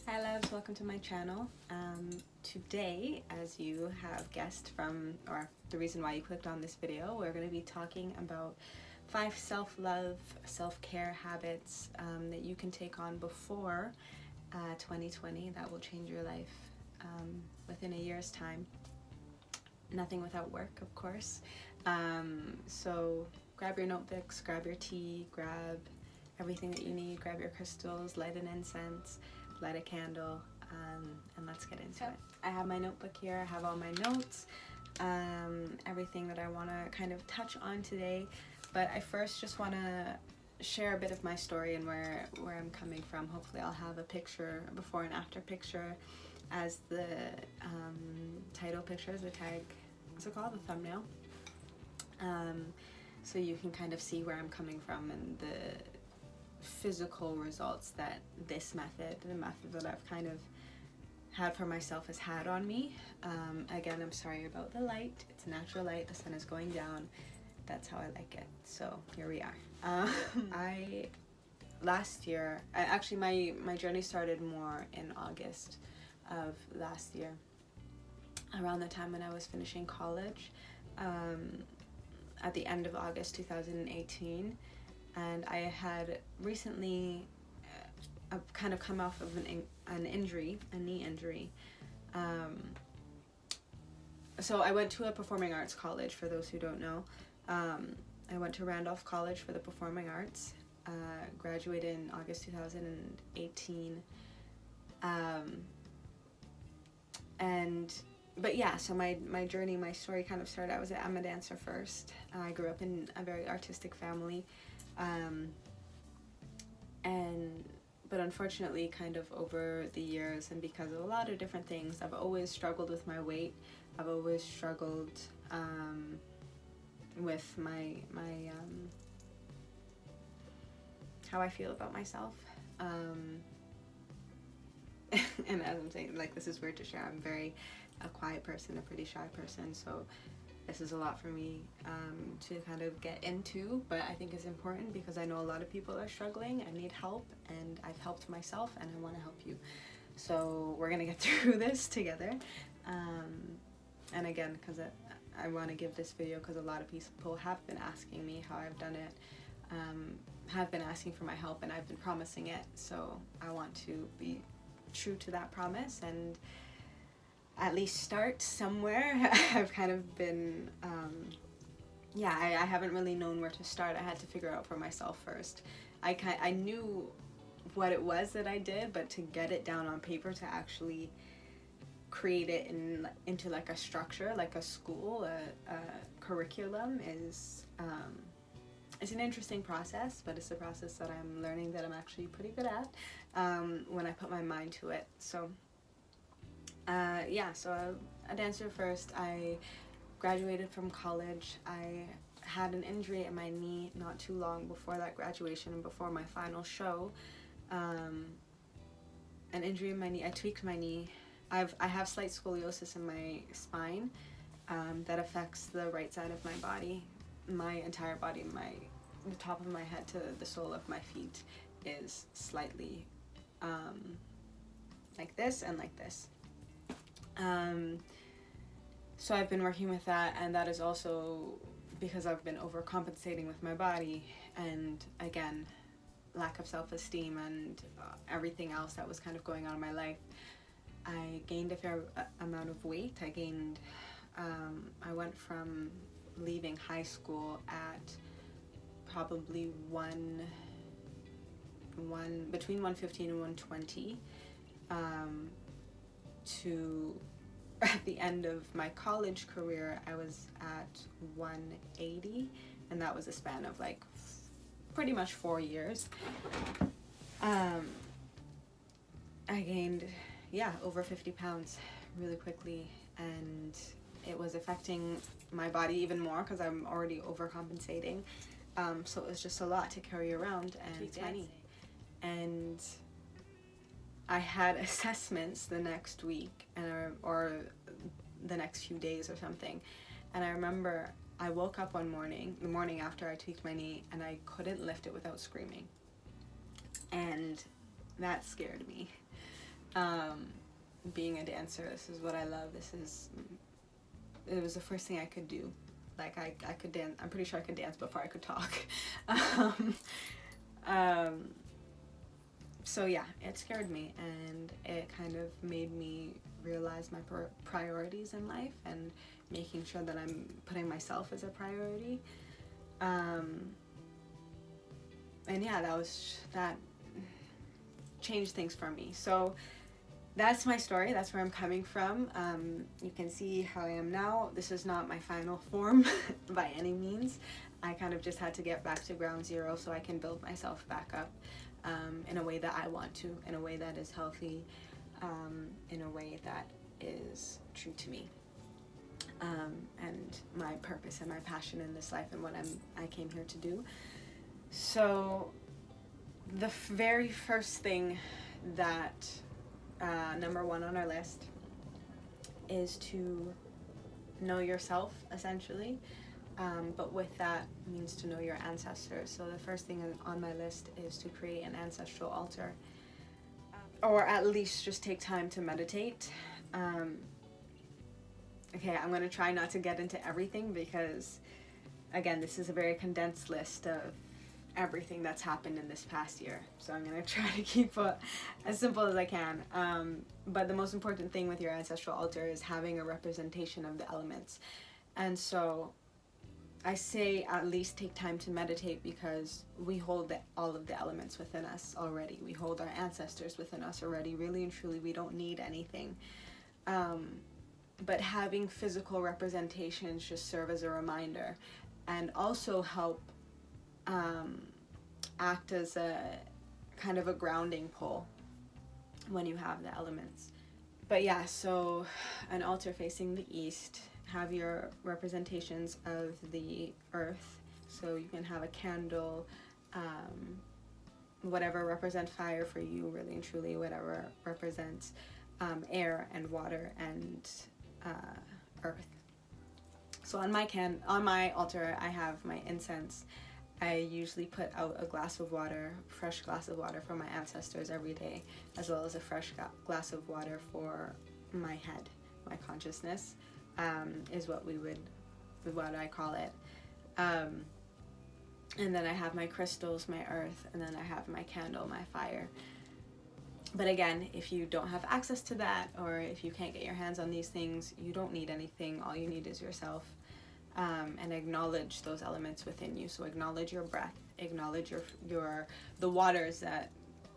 Hi loves, welcome to my channel. Today, as you have guessed from, or the reason why you clicked on this video, we're going to be talking about 5 self-love, self-care habits that you can take on before 2020 that will change your life within a year's time. Nothing without work, of course. So grab your notebooks, grab your tea, grab everything that you need, grab your crystals, light an incense, light a candle, and let's get into it. I have my notebook here, I have all my notes, everything that I want to kind of touch on today, but I first just want to share a bit of my story and where I'm coming from. Hopefully I'll have a picture, a before and after picture, as the title picture, as the tag, what's it called, the thumbnail, so you can kind of see where I'm coming from and the physical results that this method, the method that I've kind of had for myself, has had on me. Again, I'm sorry about the light. It's natural light. The sun is going down. That's how I like it. So here we are. Last year, actually my journey started more in August of last year, around the time when I was finishing college, at the end of August 2018. And I had recently kind of come off of an injury, a knee injury. So I went to a performing arts college, for those who don't know. I went to Randolph College for the performing arts, graduated in August 2018. But yeah, so my journey, my story kind of started, I'm a dancer first. I grew up in a very artistic family. But unfortunately, kind of over the years and because of a lot of different things, I've always struggled with my weight. I've always struggled with my how I feel about myself. And as I'm saying, like, this is weird to share, I'm a quiet person, a pretty shy person, so this is a lot for me to kind of get into, but I think it's important because I know a lot of people are struggling and need help, and I've helped myself and I want to help you. So we're gonna get through this together. And again, because I want to give this video because a lot of people have been asking me how I've done it, have been asking for my help, and I've been promising it. So I want to be true to that promise and at least start somewhere. I've kind of been, I haven't really known where to start. I had to figure out for myself first. I knew what it was that I did, but to get it down on paper, to actually create it into like a structure, like a school, a curriculum, is it's an interesting process, but it's a process that I'm learning that I'm actually pretty good at when I put my mind to it. So so a dancer first. I graduated from college. I had an injury in my knee not too long before that graduation and before my final show. An injury in my knee. I tweaked my knee. I have slight scoliosis in my spine that affects the right side of my body. My entire body, the top of my head to the sole of my feet is slightly like this and like this. So I've been working with that, and that is also because I've been overcompensating with my body, and again, lack of self-esteem and everything else that was kind of going on in my life. I gained a fair amount of weight. I went from leaving high school at probably between 115 and 120 to at the end of my college career I was at 180, and that was a span of like pretty much 4 years. I gained over 50 pounds really quickly, and it was affecting my body even more because I'm already overcompensating, so it was just a lot to carry around. And I had assessments the next week or the next few days or something, and I remember I woke up one morning, the morning after I tweaked my knee, and I couldn't lift it without screaming, and that scared me. Being a dancer, this is what I love. It was the first thing I could do. Like I could dance. I'm pretty sure I could dance before I could talk. So yeah, it scared me, and it kind of made me realize my priorities in life and making sure that I'm putting myself as a priority. And yeah, that changed things for me. So that's my story. That's where I'm coming from. You can see how I am now. This is not my final form by any means. I kind of just had to get back to ground zero so I can build myself back up in a way that I want to, in a way that is healthy, in a way that is true to me, and my purpose and my passion in this life and what I came here to do. So the very first thing that number one on our list is to know yourself, essentially, but with that means to know your ancestors. So the first thing on my list is to create an ancestral altar, or at least just take time to meditate. Okay, I'm going to try not to get into everything because, again, this is a very condensed list of everything that's happened in this past year. So I'm going to try to keep it as simple as I can. But the most important thing with your ancestral altar is having a representation of the elements. And so I say at least take time to meditate because we hold all of the elements within us already. We hold our ancestors within us already. Really and truly, we don't need anything. But having physical representations just serve as a reminder and also help act as a kind of a grounding pole when you have the elements. But yeah, so an altar facing the east, have your representations of the earth. So you can have a candle, whatever represents fire for you, really and truly, whatever represents air and water and earth. So on my altar, I have my incense. I usually put out a glass of water, fresh glass of water for my ancestors every day, as well as a fresh glass of water for my head, my consciousness, is what I call it. And then I have my crystals, my earth, and then I have my candle, my fire. But again, if you don't have access to that, or if you can't get your hands on these things, you don't need anything. All you need is yourself. And acknowledge those elements within you. So acknowledge your breath, acknowledge the waters that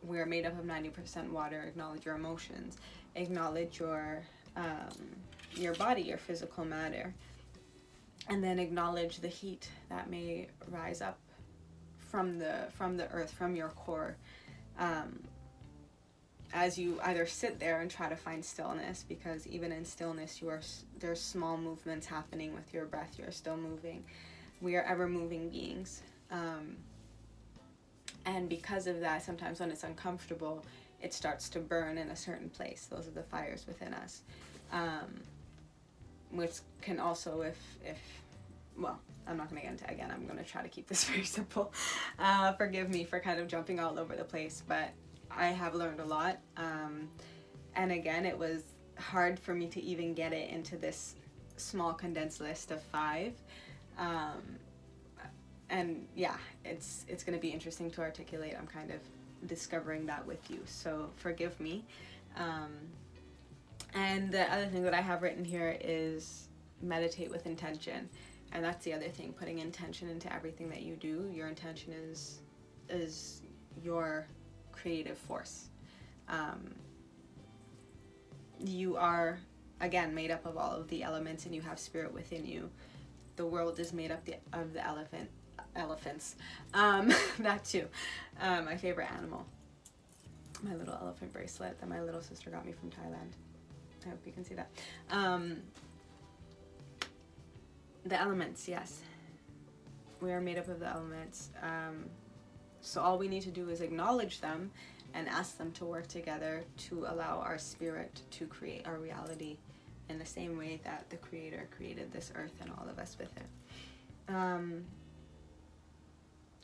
we're made up of 90% water, acknowledge your emotions, acknowledge your body, your physical matter, and then acknowledge the heat that may rise up from the earth, from your core, as you either sit there and try to find stillness, because even in stillness there's small movements happening with your breath. You're still moving. We are ever moving beings, and because of that, sometimes when it's uncomfortable, it starts to burn in a certain place. Those are the fires within us, which can also, well, I'm not going to get into it again. I'm going to try to keep this very simple. Forgive me for kind of jumping all over the place, but I have learned a lot, and again, it was hard for me to even get it into this small condensed list of 5, and yeah, it's going to be interesting to articulate. I'm kind of discovering that with you, so forgive me. And the other thing that I have written here is meditate with intention, and that's the other thing, putting intention into everything that you do. Your intention is your creative force. You are, again, made up of all of the elements, and you have spirit within you. The world is made up of the elephants. That too. My favorite animal. My little elephant bracelet that my little sister got me from Thailand. I hope you can see that. The elements, yes. We are made up of the elements. So all we need to do is acknowledge them and ask them to work together to allow our spirit to create our reality in the same way that the Creator created this earth and all of us with it.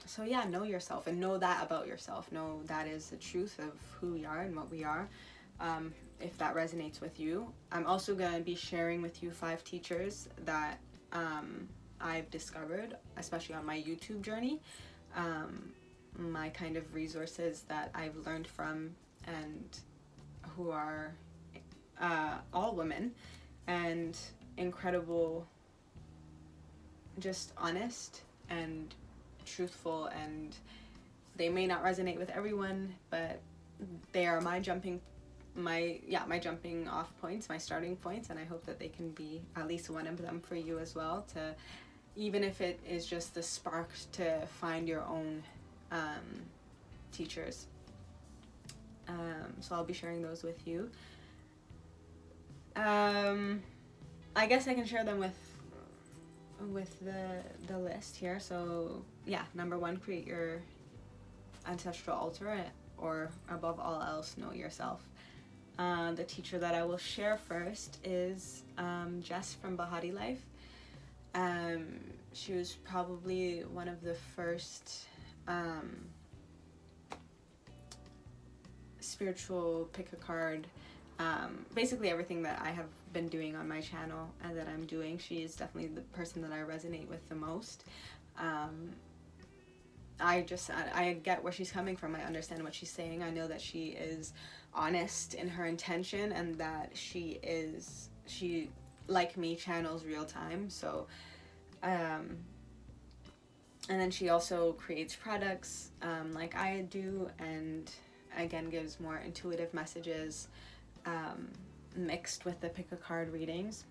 So yeah, know yourself and know that about yourself. Know that is the truth of who we are and what we are. if that resonates with you. I'm also going to be sharing with you 5 teachers that I've discovered, especially on my YouTube journey, my kind of resources that I've learned from, and who are all women and incredible, just honest and truthful, and they may not resonate with everyone, but they are my jumping off points, my starting points, and I hope that they can be at least one of them for you as well, to even if it is just the spark to find your own teachers. So I'll be sharing those with you. I guess I can share them with the list here. So yeah, number 1, create your ancestral altar, or above all else, know yourself. The teacher that I will share first is Jess from Bahati Life. She was probably one of the first spiritual pick a card, basically everything that I have been doing on my channel and that I'm doing. She is definitely the person that I resonate with the most. I get where she's coming from. I understand what she's saying. I know that she is honest in her intention, and that she like me, channels real time. So and then she also creates products like I do, and again gives more intuitive messages mixed with the pick a card readings.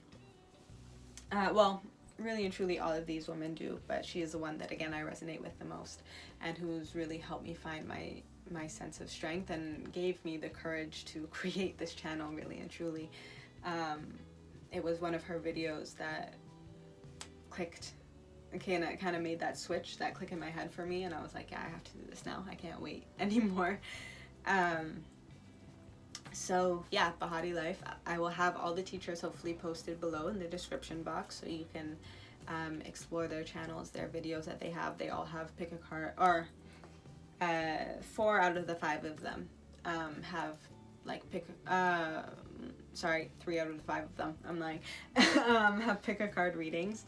Well, really and truly all of these women do, but she is the one that again I resonate with the most, and who's really helped me find my sense of strength and gave me the courage to create this channel, really and truly. It was one of her videos that clicked, okay, and it kind of made that switch, that click in my head for me, and I was like, yeah, I have to do this now. I can't wait anymore. So yeah, Bahati Life. I will have all the teachers hopefully posted below in the description box, so you can explore their channels, their videos that they have. They all have pick a card, or 4 out of the 5 of them have like 3 out of the 5 of them, I'm lying, have pick a card readings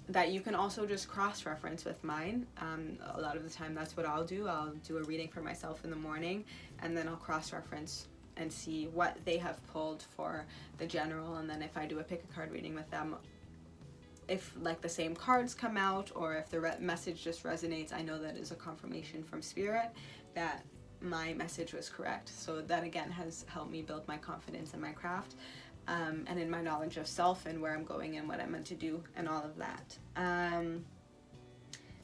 that you can also just cross-reference with mine. A lot of the time that's what I'll do. I'll do a reading for myself in the morning, and then I'll cross-reference and see what they have pulled for the general, and then if I do a pick a card reading with them, if like the same cards come out, or if the message just resonates, I know that is a confirmation from spirit that my message was correct. So that again has helped me build my confidence in my craft, and in my knowledge of self and where I'm going and what I'm meant to do and all of that.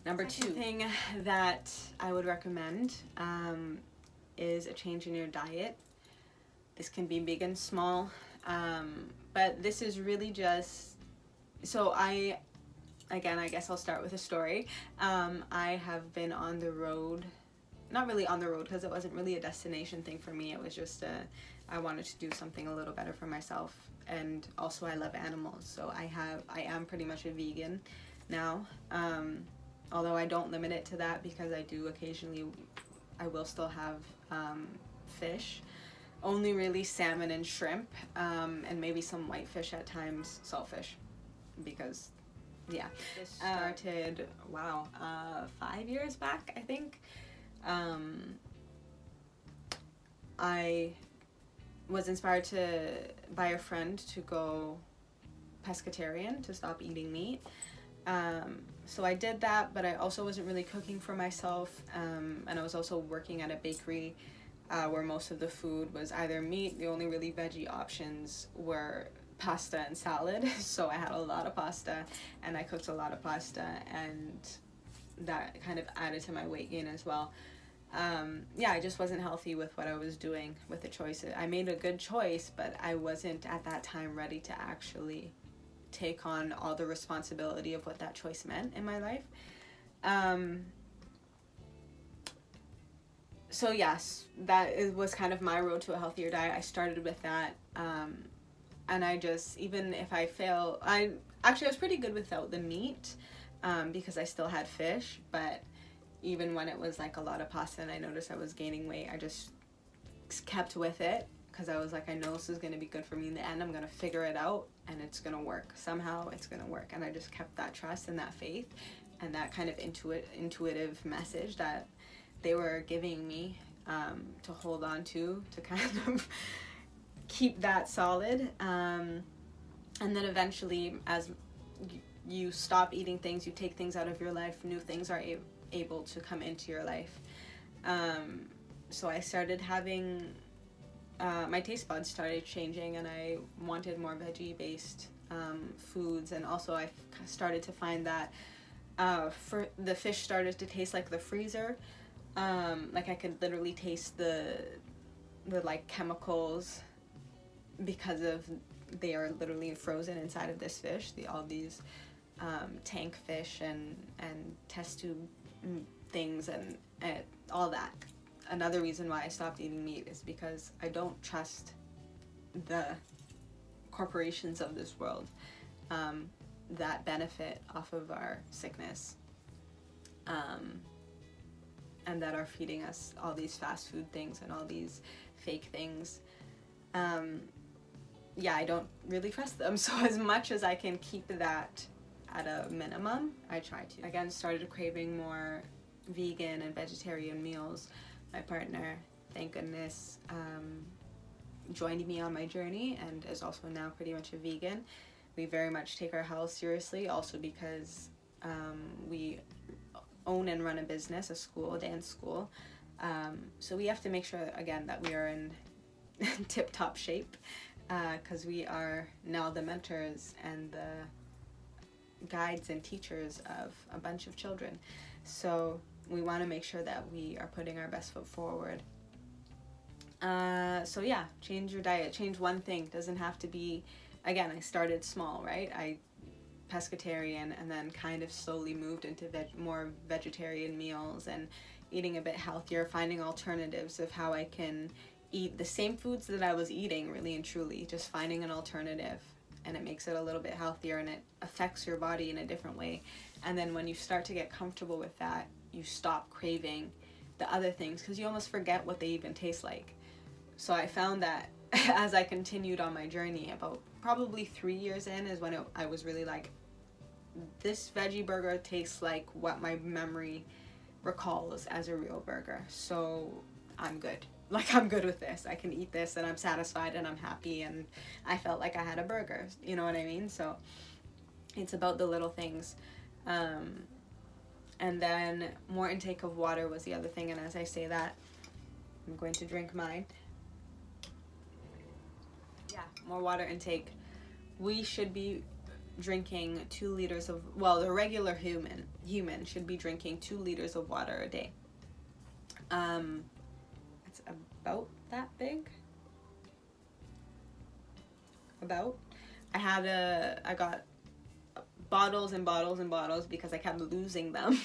Number 2 thing that I would recommend is a change in your diet. This can be big and small, but this is really just, so I guess I'll start with a story. I have been on the road, not really on the road because it wasn't really a destination thing for me. It was just I wanted to do something a little better for myself, and also I love animals, so I am pretty much a vegan now. Although I don't limit it to that, because I do occasionally, I will still have fish, only really salmon and shrimp, and maybe some whitefish at times, saltfish, because yeah, this started 5 years back, I think. I was inspired by a friend to go pescatarian, to stop eating meat. So I did that, but I also wasn't really cooking for myself, and I was also working at a bakery where most of the food was either meat. The only really veggie options were pasta and salad, so I had a lot of pasta, and I cooked a lot of pasta, and that kind of added to my weight gain as well. I just wasn't healthy with what I was doing with the choices. I made a good choice, but I wasn't at that time ready to actually take on all the responsibility of what that choice meant in my life. So yes, was kind of my road to a healthier diet. I started with that, and I just, even if I fail, I was pretty good without the meat, because I still had fish, but even when it was like a lot of pasta and I noticed I was gaining weight, I just kept with it because I was like, I know this is going to be good for me in the end. I'm going to figure it out and it's going to work. Somehow it's going to work. And I just kept that trust and that faith and that kind of intuitive message that they were giving me to hold on to kind of keep that solid. And then eventually, as you stop eating things, you take things out of your life, new things are able to come into your life. So I started having, my taste buds started changing, and I wanted more veggie-based foods. And also I started to find that for the fish started to taste like the freezer. Like I could literally taste the like chemicals because of they are literally frozen inside of this fish. All these tank fish and test tube things and all that. Another reason why I stopped eating meat is because I don't trust the corporations of this world that benefit off of our sickness and that are feeding us all these fast food things and all these fake things. Yeah, I don't really trust them. So as much as I can keep that at a minimum, I try to. Again, started craving more vegan and vegetarian meals. My partner, thank goodness, joined me on my journey and is also now pretty much a vegan. We very much take our health seriously, also because we own and run a business, a school, a dance school. So we have to make sure, again, that we are in tip-top shape because we are now the mentors and the guides and teachers of a bunch of children. So we want to make sure that we are putting our best foot forward. So yeah, change your diet. Change one thing. Doesn't have to be, again, I started small, right? I pescatarian and then kind of slowly moved into more vegetarian meals and eating a bit healthier, finding alternatives of how I can eat the same foods that I was eating, really and truly, just finding an alternative. And it makes it a little bit healthier and it affects your body in a different way. And then when you start to get comfortable with that, you stop craving the other things because you almost forget what they even taste like. So I found that as I continued on my journey, about probably 3 years in is when I was really like, this veggie burger tastes like what my memory recalls as a real burger. So I'm good. Like, I'm good with this. I can eat this and I'm satisfied and I'm happy and I felt like I had a burger. You know what I mean? So it's about the little things. And then more intake of water was the other thing. And as I say that, I'm going to drink mine. Yeah, more water intake. We should be drinking 2 liters of, well, the regular human should be drinking 2 liters of water a day. It's about that big. I got bottles and bottles and bottles because I kept losing them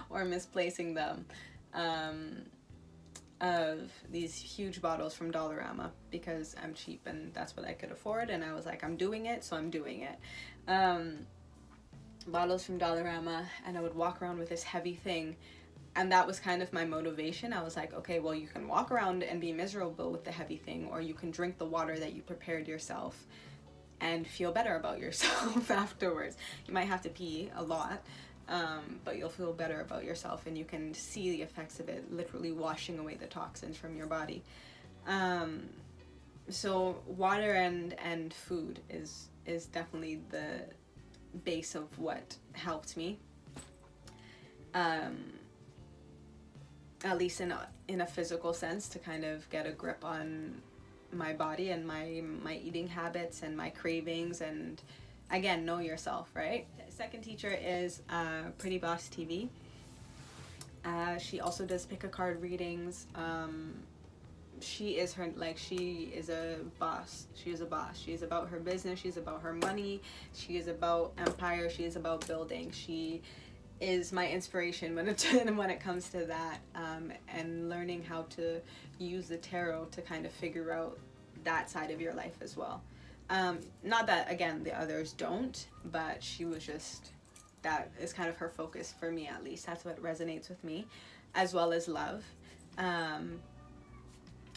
or misplacing them of these huge bottles from Dollarama because I'm cheap and that's what I could afford, and I was like, I'm doing it, so I'm doing it. Bottles from Dollarama, and I would walk around with this heavy thing, and that was kind of my motivation. I was like, okay, well, you can walk around and be miserable with the heavy thing, or you can drink the water that you prepared yourself and feel better about yourself afterwards. You might have to pee a lot, but you'll feel better about yourself and you can see the effects of it literally washing away the toxins from your body. So water and food is definitely the base of what helped me, at least in a physical sense, to kind of get a grip on my body and my eating habits and my cravings, and again, know yourself, right? Second teacher is Pretty Boss TV. She also does pick a card readings. She is a boss. She is a boss. She is about her business. She's about her money. She is about empire. She is about building. She is my inspiration when it comes to that, and learning how to use the tarot to kind of figure out that side of your life as well. Not that, again, the others don't, but she was just, that is kind of her focus for me, at least. That's what resonates with me, as well as love.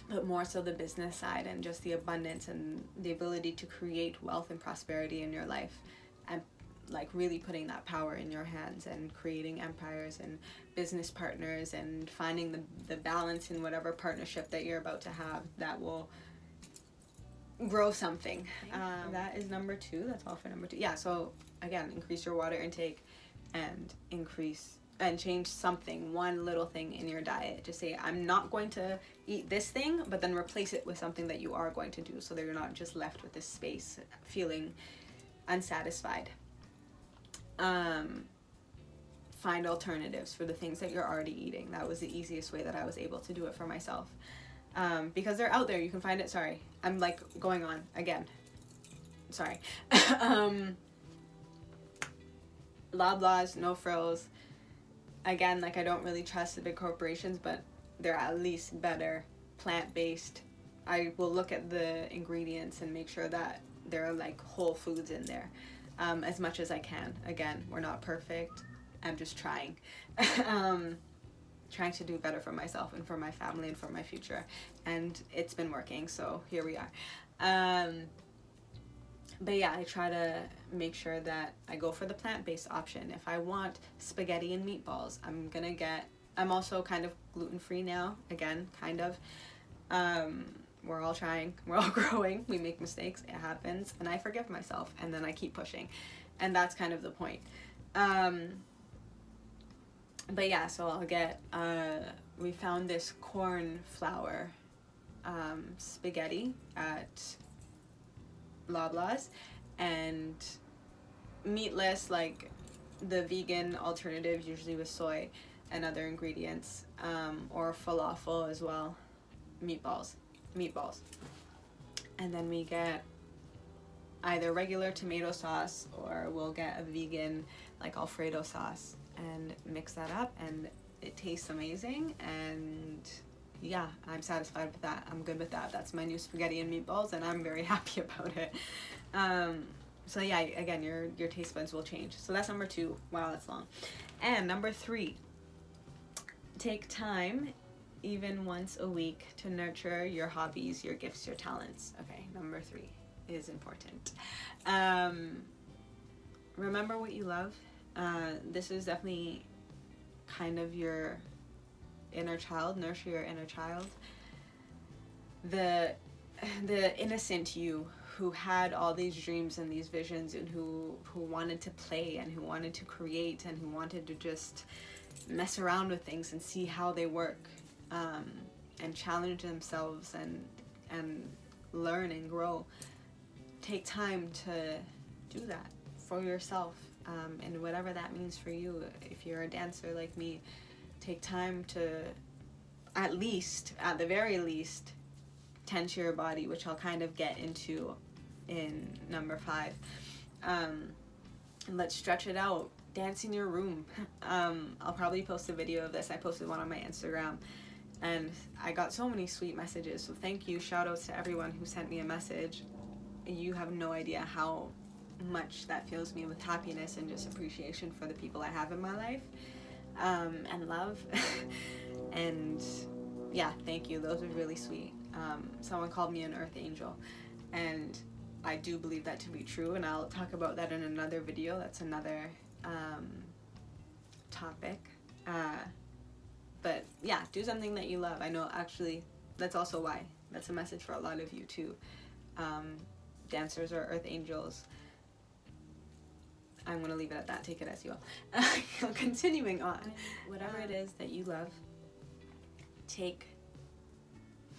but more so the business side and just the abundance and the ability to create wealth and prosperity in your life, and like really putting that power in your hands and creating empires and business partners and finding the balance in whatever partnership that you're about to have that will grow something. That is number 2. That's all for number 2. Yeah, so again, increase your water intake and change something, one little thing in your diet. Just say, I'm not going to eat this thing, but then replace it with something that you are going to do, so that you're not just left with this space feeling unsatisfied. Find alternatives for the things that you're already eating. That was the easiest way that I was able to do it for myself. Because they're out there, you can find it. Sorry, I'm like going on again. Sorry. Loblaws, no frills. Again, like I don't really trust the big corporations, but they're at least better plant-based. I will look at the ingredients and make sure that there are like whole foods in there, as much as I can. Again, we're not perfect. I'm just trying. Trying to do better for myself and for my family and for my future. And it's been working, so here we are. But yeah, I try to make sure that I go for the plant-based option. If I want spaghetti and meatballs, I'm also kind of gluten-free now, again, kind of. We're all trying, we're all growing, we make mistakes, it happens, and I forgive myself, and then I keep pushing. And that's kind of the point. But yeah, so I'll get, we found this corn flour spaghetti at Loblaws, and meatless, like the vegan alternative, usually with soy and other ingredients, or falafel as well, meatballs. And then we get either regular tomato sauce, or we'll get a vegan like Alfredo sauce and mix that up, and it tastes amazing. And yeah, I'm satisfied with that. I'm good with that. That's my new spaghetti and meatballs, and I'm very happy about it. So yeah, again, your taste buds will change. So that's number 2. Wow, that's long. And number 3, take time, even once a week, to nurture your hobbies, your gifts, your talents. Okay, number 3 is important. Remember what you love. This is definitely kind of your inner child. Nurture your inner child. The innocent you who had all these dreams and these visions, and who wanted to play and who wanted to create and who wanted to just mess around with things and see how they work, and challenge themselves and learn and grow. Take time to do that for yourself, and whatever that means for you. If you're a dancer like me, take time to at the very least, tend to your body, which I'll kind of get into in number 5. And let's stretch it out. Dance in your room. I'll probably post a video of this. I posted one on my Instagram, and I got so many sweet messages. So thank you. Shout outs to everyone who sent me a message. You have no idea how much that fills me with happiness and just appreciation for the people I have in my life, and love. And yeah, thank you. Those are really sweet. Someone called me an earth angel, and I do believe that to be true, and I'll talk about that in another video. That's another topic. But yeah, do something that you love. I know, actually, that's also why. That's a message for a lot of you too. Dancers or earth angels. I'm going to leave it at that. Take it as you will. Continuing on. Whatever it is that you love, take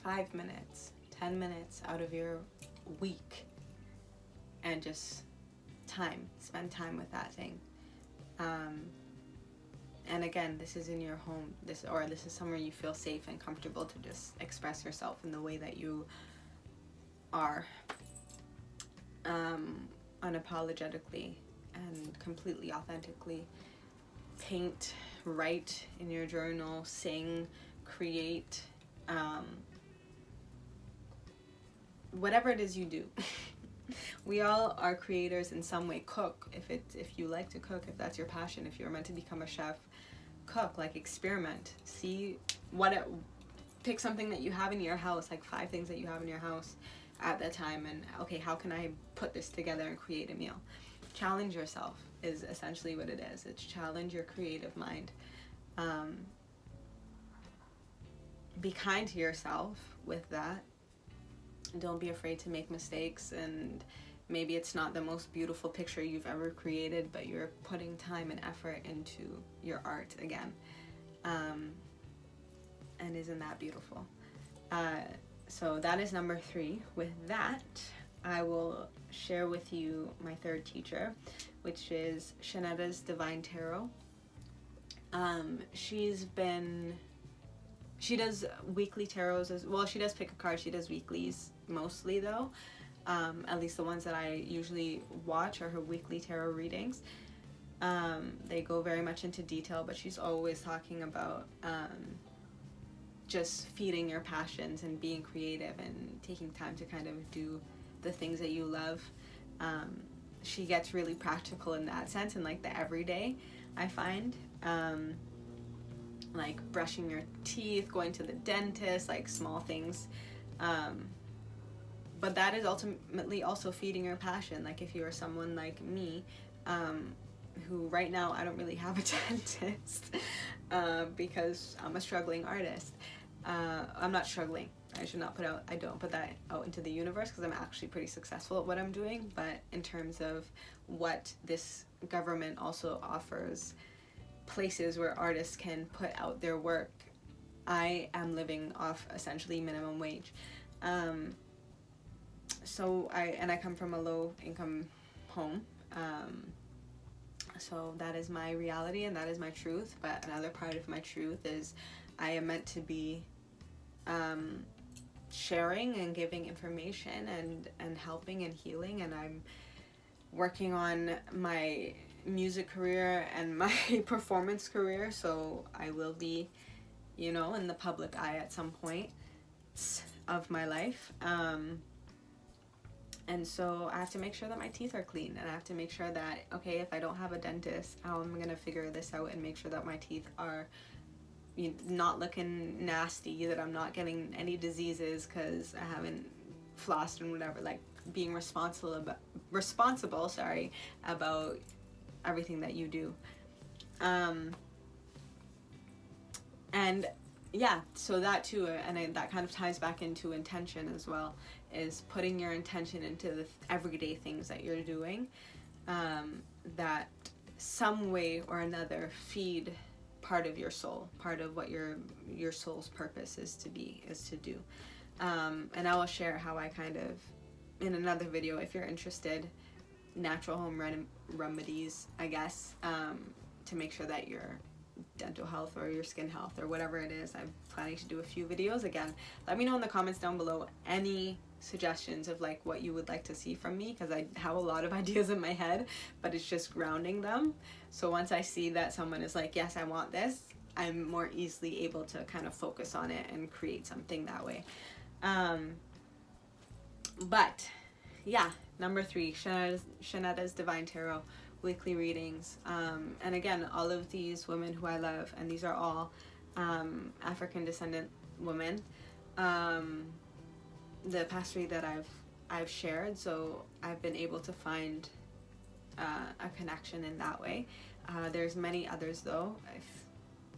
5 minutes, 10 minutes out of your week and just spend time with that thing. And again, this is in your home, this is somewhere you feel safe and comfortable to just express yourself in the way that you are, unapologetically and completely authentically. Paint, write in your journal, sing, create, whatever it is you do. We all are creators in some way. Cook, if you like to cook, if that's your passion, if you're meant to become a chef, cook, like experiment, see pick something that you have in your house, like 5 things that you have in your house at that time, and okay, how can I put this together and create a meal? Challenge yourself is essentially what it is. It's challenge your creative mind. Be kind to yourself with that. Don't be afraid to make mistakes, and maybe it's not the most beautiful picture you've ever created, but you're putting time and effort into your art again. And isn't that beautiful? So that is number 3. With that, I will share with you my 3rd teacher, which is Shanetta's Divine Tarot. She does weekly tarots as well. She does pick a card. She does weeklies mostly, though. At least the ones that I usually watch are her weekly tarot readings. They go very much into detail, but she's always talking about just feeding your passions and being creative and taking time to kind of do the things that you love. She gets really practical in that sense, and like the everyday, I find. Like brushing your teeth, going to the dentist, like small things. But that is ultimately also feeding your passion. Like if you're someone like me, who right now I don't really have a dentist because I'm a struggling artist. I'm not struggling. I don't put that out into the universe because I'm actually pretty successful at what I'm doing. But in terms of what this government also offers, places where artists can put out their work, I am living off essentially minimum wage. So I come from a low income home. So that is my reality and that is my truth. But another part of my truth is I am meant to be sharing and giving information and helping and healing, and I'm working on my music career and my performance career, so I will be, in the public eye at some point of my life. And so I have to make sure that my teeth are clean, and I have to make sure that, okay, if I don't have a dentist, how am I going to figure this out and make sure that my teeth are not looking nasty, that I'm not getting any diseases because I haven't flossed and whatever, like being responsible about everything that you do. And yeah, so that too, and that kind of ties back into intention as well, is putting your intention into the everyday things that you're doing, that some way or another feed part of your soul, part of what your soul's purpose is to do. And I will share how I kind of, in another video, if you're interested, natural home remedies, I guess, to make sure that your dental health or your skin health or whatever it is. I'm planning to do a few videos. Again, let me know in the comments down below any suggestions of like what you would like to see from me, because I have a lot of ideas in my head, but it's just grounding them. So once I see that someone is like, yes, I want this, I'm more easily able to kind of focus on it and create something that way. But yeah, number 3, Shanetta's Divine Tarot weekly readings. And again, all of these women who I love, and these are all African descendant women, the past 3 that I've shared, so I've been able to find a connection in that way. There's many others though.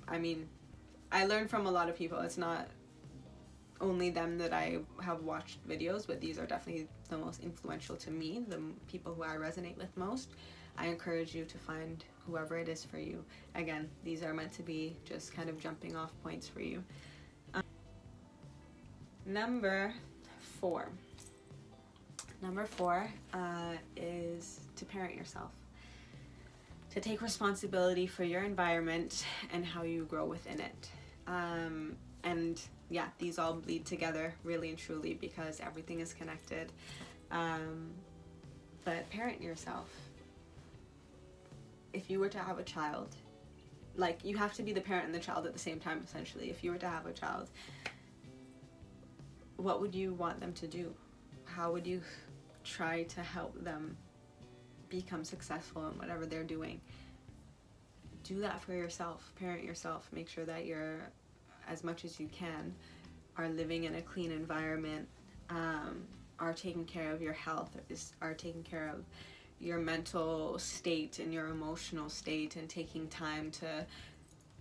I learned from a lot of people. It's not only them that I have watched videos, but these are definitely the most influential to me, the people who I resonate with most. I encourage you to find whoever it is for you. Again, these are meant to be just kind of jumping off points for you. Number 4 is to parent yourself, to take responsibility for your environment and how you grow within it. And yeah, these all bleed together really and truly because everything is connected. But parent yourself. If you were to have a child, like, you have to be the parent and the child at the same time, essentially. If you were to have a child, what would you want them to do? How would you try to help them become successful in whatever they're doing? Do that for yourself. Parent yourself. Make sure that you're, as much as you can, are living in a clean environment, are taking care of your health, are taking care of your mental state and your emotional state, and taking time to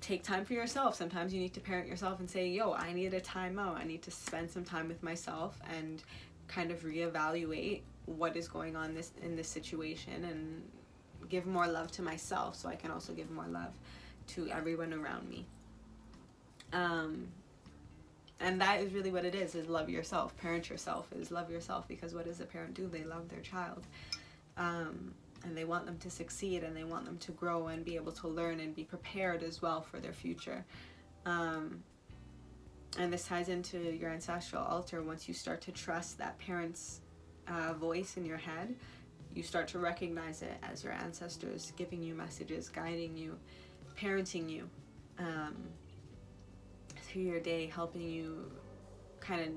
take time for yourself. Sometimes you need to parent yourself and say, yo, I need a time out. I need to spend some time with myself and kind of reevaluate what is going on in this situation, and give more love to myself so I can also give more love to everyone around me. And that is really what it is love yourself. Parent yourself is love yourself, because what does a parent do? They love their child. And they want them to succeed, and they want them to grow and be able to learn and be prepared as well for their future. And this ties into your ancestral altar. Once you start to trust that parent's voice in your head, you start to recognize it as your ancestors giving you messages, guiding you, parenting you through your day, helping you kind of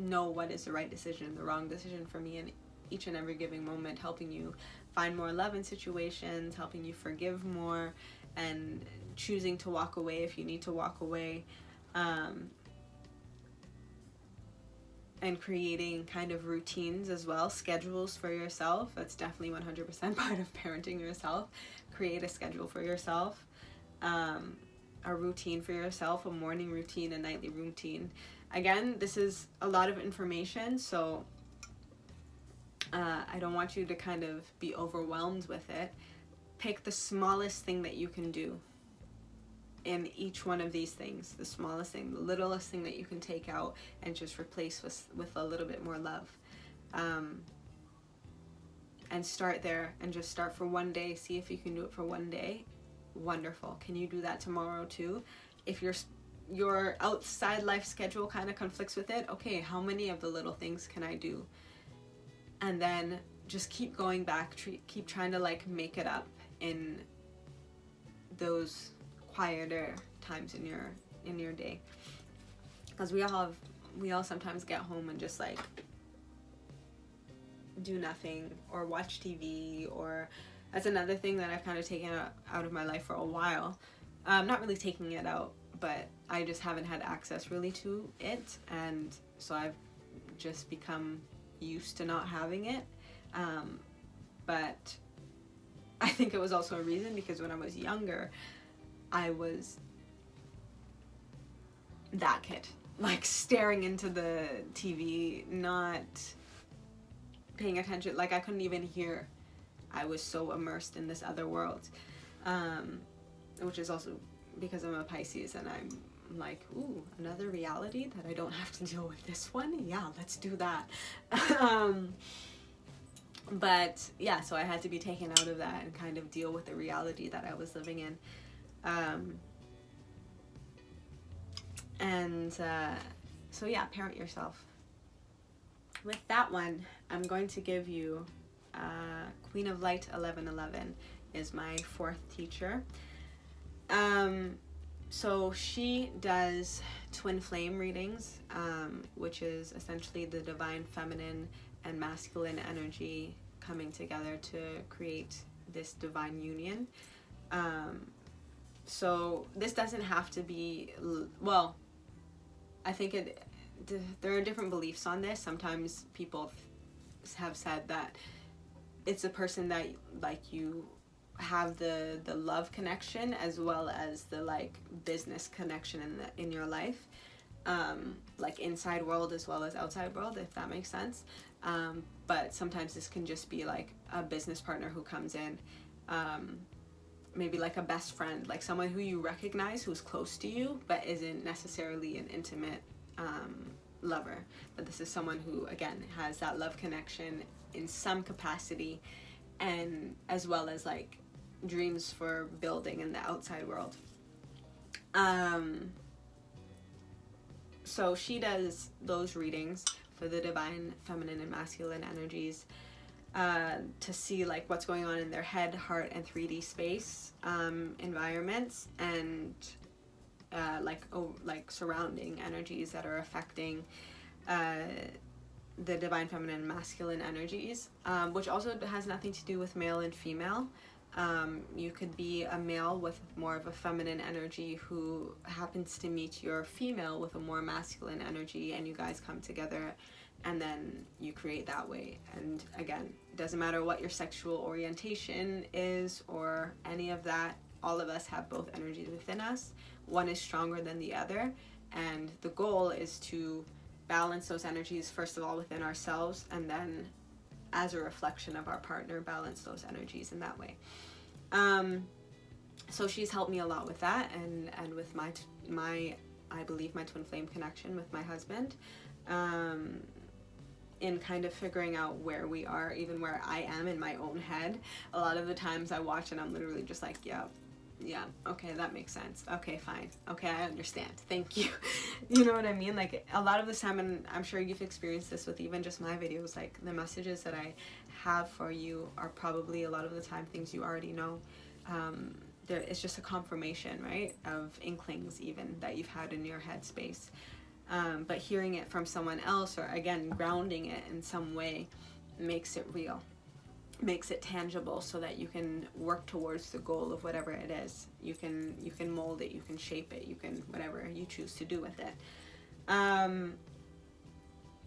know what is the right decision, the wrong decision for me in each and every given moment, helping you find more love in situations, helping you forgive more, and choosing to walk away if you need to walk away, and creating kind of routines as well, schedules for yourself. That's definitely 100% part of parenting yourself. Create a schedule for yourself, a routine for yourself, a morning routine, a nightly routine. Again, this is a lot of information, so I don't want you to kind of be overwhelmed with it. Pick the smallest thing that you can do in each one of these things, the smallest thing, the littlest thing that you can take out and just replace with a little bit more love. And start there, and just start for one day. See if you can do it for one day. Wonderful. Can you do that tomorrow too? If your outside life schedule kind of conflicts with it, okay, how many of the little things can I do? And then just keep going back, keep trying to like make it up in those quieter times in your day, because we all sometimes get home and just like do nothing or watch TV, or that's another thing that I've kind of taken out of my life for a while. Not really taking it out, but I just haven't had access really to it, and so I've just become used to not having it. But I think it was also a reason because when I was younger, I was that kid, like staring into the TV, not paying attention, like I couldn't even hear. I was so immersed in this other world, which is also because I'm a Pisces, and I'm like, ooh, another reality that I don't have to deal with this one? Yeah, let's do that. But yeah, so I had to be taken out of that and kind of deal with the reality that I was living in. So yeah, parent yourself. With that one, I'm going to give you Queen of Light 1111 is my fourth teacher. So she does twin flame readings, which is essentially the divine feminine and masculine energy coming together to create this divine union. So this doesn't have to be, well, I think there are different beliefs on this. Sometimes people have said that it's a person that like you have the love connection as well as the like business connection in your life, like inside world as well as outside world, if that makes sense. But sometimes this can just be like a business partner who comes in, maybe like a best friend, like someone who you recognize who's close to you but isn't necessarily an intimate lover. But this is someone who again has that love connection in some capacity, and as well as like dreams for building in the outside world. So she does those readings for the divine feminine and masculine energies, to see like what's going on in their head, heart, and 3D space environments, and like surrounding energies that are affecting the divine feminine and masculine energies, which also has nothing to do with male and female. You could be a male with more of a feminine energy who happens to meet your female with a more masculine energy, and you guys come together and then you create that way. And again, doesn't matter what your sexual orientation is or any of that, all of us have both energies within us. One is stronger than the other, and the goal is to balance those energies, first of all within ourselves, and then as a reflection of our partner, balance those energies in that way. So she's helped me a lot with that, and with my I believe my twin flame connection with my husband, in kind of figuring out where we are, even where I am in my own head. A lot of the times I watch and I'm literally just like, yeah, okay, that makes sense. Okay, fine. Okay, I understand. Thank you. You know what I mean? Like, a lot of the time, and I'm sure you've experienced this with even just my videos, like the messages that I have for you are probably a lot of the time things you already know. It's just a confirmation, right, of inklings even that you've had in your headspace. But hearing it from someone else, or again, grounding it in some way, makes it real, makes it tangible, so that you can work towards the goal of whatever it is. You can mold it, you can shape it, you can whatever you choose to do with it.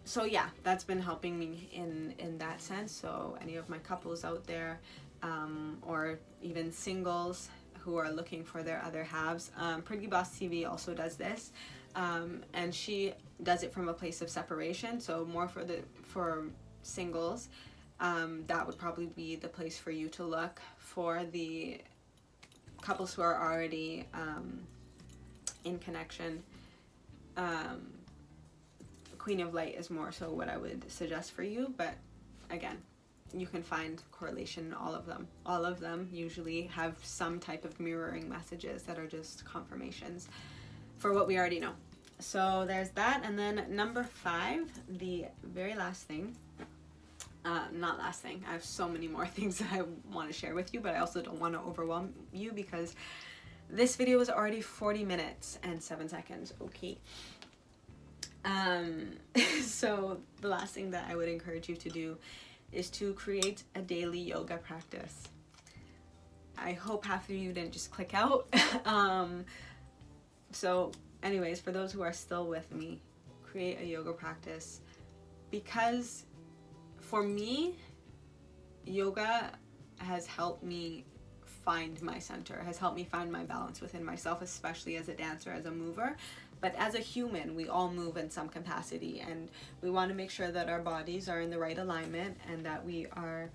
So yeah, that's been helping me in that sense. So any of my couples out there, or even singles who are looking for their other halves, Pretty Boss TV also does this. And she does it from a place of separation, so more for singles. That would probably be the place for you to look. For the couples who are already in connection, Queen of Light is more so what I would suggest for you. But again, you can find correlation in all of them. All of them usually have some type of mirroring messages that are just confirmations for what we already know. So there's that. And then number 5, the very last thing, not last thing, I have so many more things that I want to share with you, but I also don't want to overwhelm you because this video is already 40 minutes and 7 seconds. Okay. So the last thing that I would encourage you to do is to create a daily yoga practice. I hope half of you didn't just click out. So anyways, for those who are still with me, create a yoga practice, because for me, yoga has helped me find my center, has helped me find my balance within myself, especially as a dancer, as a mover. But as a human, we all move in some capacity, and we want to make sure that our bodies are in the right alignment and that we are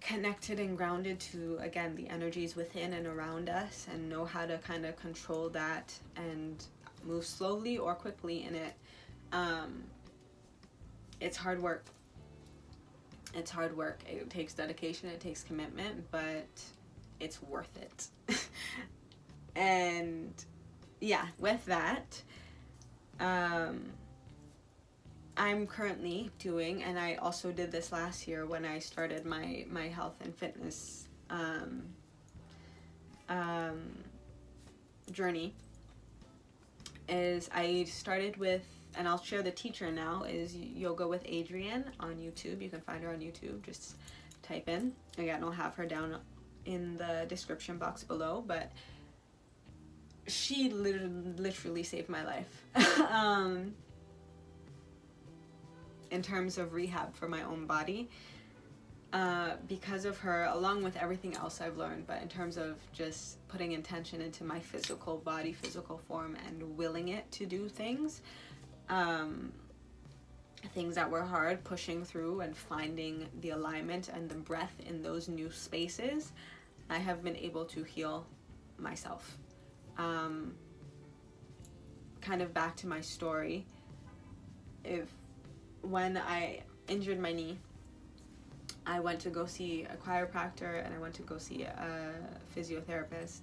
connected and grounded to, again, the energies within and around us, and know how to kind of control that and move slowly or quickly in it. It's hard work. It's hard work. It takes dedication, it takes commitment, but it's worth it. And yeah, with that, I'm currently doing, and I also did this last year when I started my health and fitness journey, is I started with, and I'll share the teacher now, is Yoga with Adrienne on YouTube. You can find her on YouTube. Just type in. Again, I'll have her down in the description box below, but she literally saved my life. In terms of rehab for my own body, because of her, along with everything else I've learned, but in terms of just putting intention into my physical body, physical form, and willing it to do things, things that were hard, pushing through and finding the alignment and the breath in those new spaces, I have been able to heal myself. Kind of back to my story, when I injured my knee, I went to go see a chiropractor and I went to go see a physiotherapist.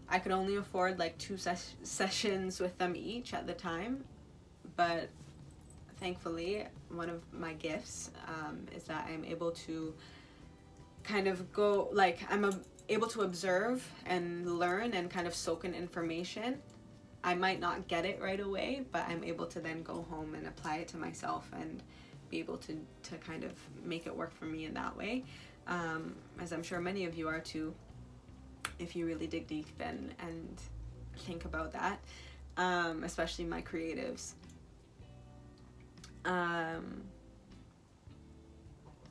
I could only afford like 2 sessions with them each at the time, but thankfully one of my gifts is that I'm able to kind of go, like, I'm able to observe and learn and kind of soak in information. I might not get it right away, but I'm able to then go home and apply it to myself and be able to kind of make it work for me in that way. as I'm sure many of you are too, if you really dig deep and think about that, especially my creatives.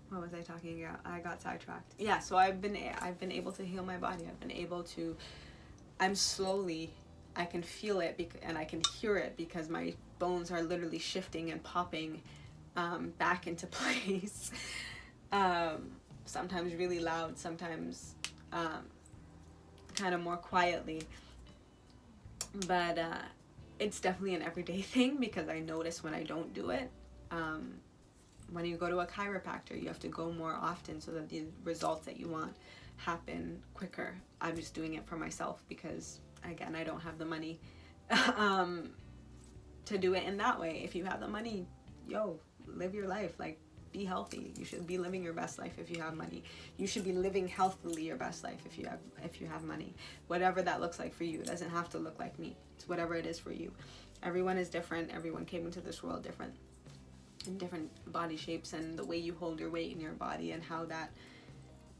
What was I talking about? I got sidetracked. Yeah, so I've been able to heal my body. I've been able to, I can feel it and I can hear it because my bones are literally shifting and popping back into place. Sometimes really loud, sometimes kind of more quietly. But it's definitely an everyday thing because I notice when I don't do it. When you go to a chiropractor, you have to go more often so that the results that you want happen quicker. I'm just doing it for myself because, again, I don't have the money to do it in that way. If you have the money, live your life. Like, be healthy. You should be living your best life if you have money. You should be living healthily your best life if you have money. Whatever that looks like for you. It doesn't have to look like me. It's whatever it is for you. Everyone is different. Everyone came into this world different, in different body shapes, and the way you hold your weight in your body and how that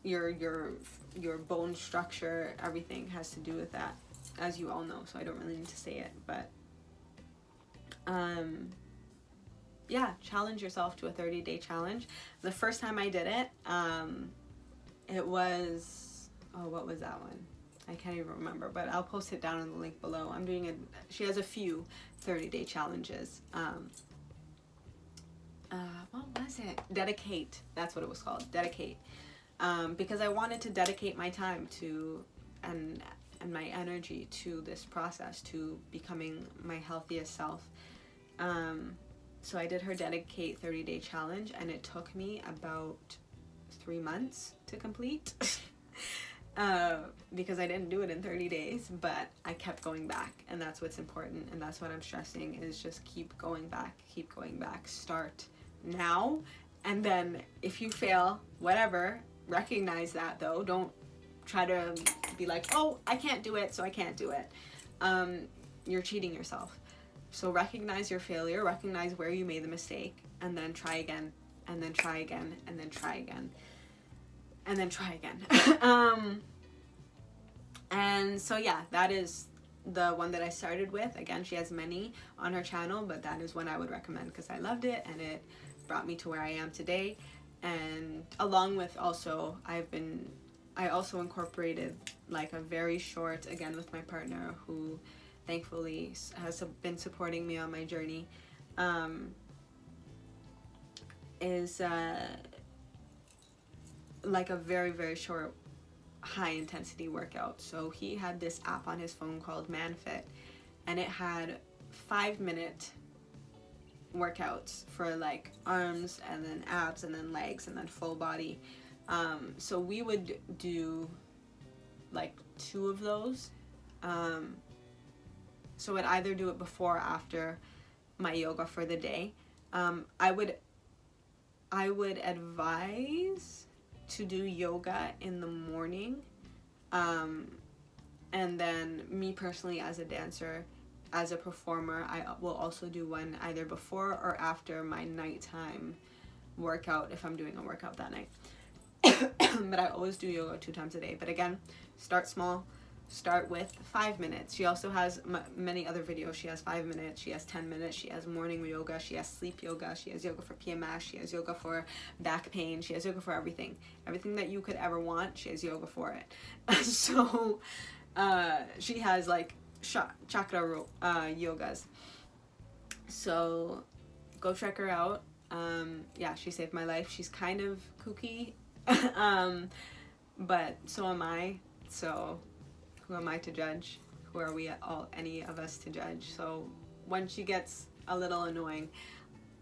your bone structure, everything has to do with that, as you all know, so I don't really need to say it. But challenge yourself to a 30-day challenge. The first time I did it, it was, what was that one? I can't even remember, but I'll post it down in the link below. She has a few 30-day challenges. What was it? Dedicate. That's what it was called. Dedicate. Because I wanted to dedicate my time to and my energy to this process, to becoming my healthiest self. So I did her Dedicate 30-day challenge, and it took me about 3 months to complete. Because I didn't do it in 30 days, but I kept going back, and that's what's important, and that's what I'm stressing, is just keep going back, start now, and then if you fail, whatever, recognize that though. Don't try to be like, I can't do it, so I can't do it. You're cheating yourself. So recognize your failure, recognize where you made the mistake, and then try again, and then try again, and then try again, and then try again. And so that is the one that I started with. Again, she has many on her channel, but that is one I would recommend because I loved it and it brought me to where I am today. And along with also, I also incorporated like a very short, again with my partner who thankfully has been supporting me on my journey, is like a very, very short high intensity workout. So he had this app on his phone called ManFit, and it had 5-minute workouts for like arms and then abs and then legs and then full body. So we would do like 2 of those. So I'd either do it before or after my yoga for the day. I would advise to do yoga in the morning, and then me personally as a dancer, as a performer, I will also do one either before or after my nighttime workout if I'm doing a workout that night. But I always do yoga 2 times a day. But again, start small. Start with 5 minutes. She also has many other videos. She has 5 minutes, she has 10 minutes, she has morning yoga, she has sleep yoga, she has yoga for PMS, she has yoga for back pain, she has yoga for everything that you could ever want. She has yoga for it. So she has like chakra yogas, so go check her out. She saved my life. She's kind of kooky, but so am I, so who am I to judge? Who are we any of us to judge? So when she gets a little annoying,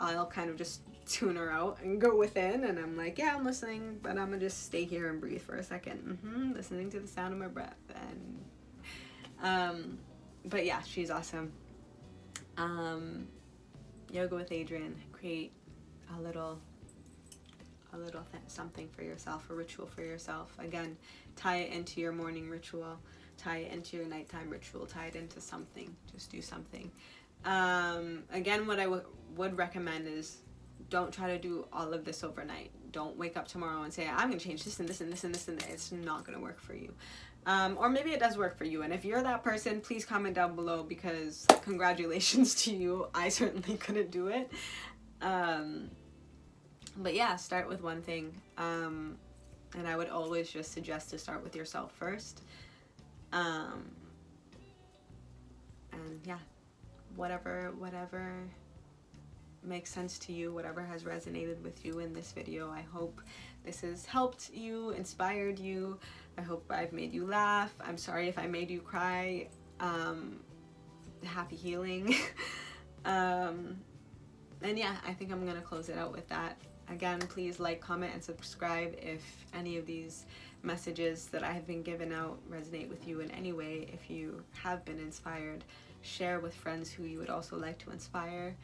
I'll kind of just tune her out and go within, and I'm like, I'm listening, but I'm gonna just stay here and breathe for a second, listening to the sound of my breath. And but she's awesome. Yoga with Adrian. Create a little something for yourself, a ritual for yourself. Again, tie it into your morning ritual, tie it into your nighttime ritual, tie it into something. Just do something. Again, what I would recommend is don't try to do all of this overnight. Don't wake up tomorrow and say, I'm going to change this and this and this and this and that. It's not going to work for you. Or maybe it does work for you. And if you're that person, please comment down below, because congratulations to you. I certainly couldn't do it. But yeah, start with one thing. And I would always just suggest to start with yourself first. And yeah, whatever makes sense to you, whatever has resonated with you in this video. I hope this has helped you, inspired you. I hope I've made you laugh. I'm sorry if I made you cry. Happy healing. And yeah, I think I'm gonna close it out with that. Again, please like, comment, and subscribe if any of these messages that I have been giving out resonate with you in any way. If you have been inspired, share with friends who you would also like to inspire.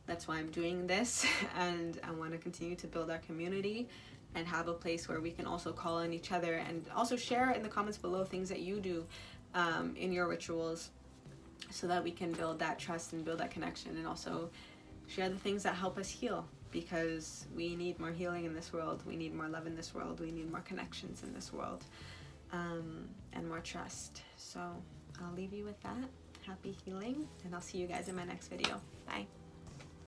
That's why I'm doing this, and I want to continue to build our community and have a place where we can also call on each other, and also share in the comments below things that you do in your rituals, so that we can build that trust and build that connection, and also share the things that help us heal, because we need more healing in this world. We need more love in this world. We need more connections in this world, and more trust. So I'll leave you with that. Happy healing, and I'll see you guys in my next video. Bye.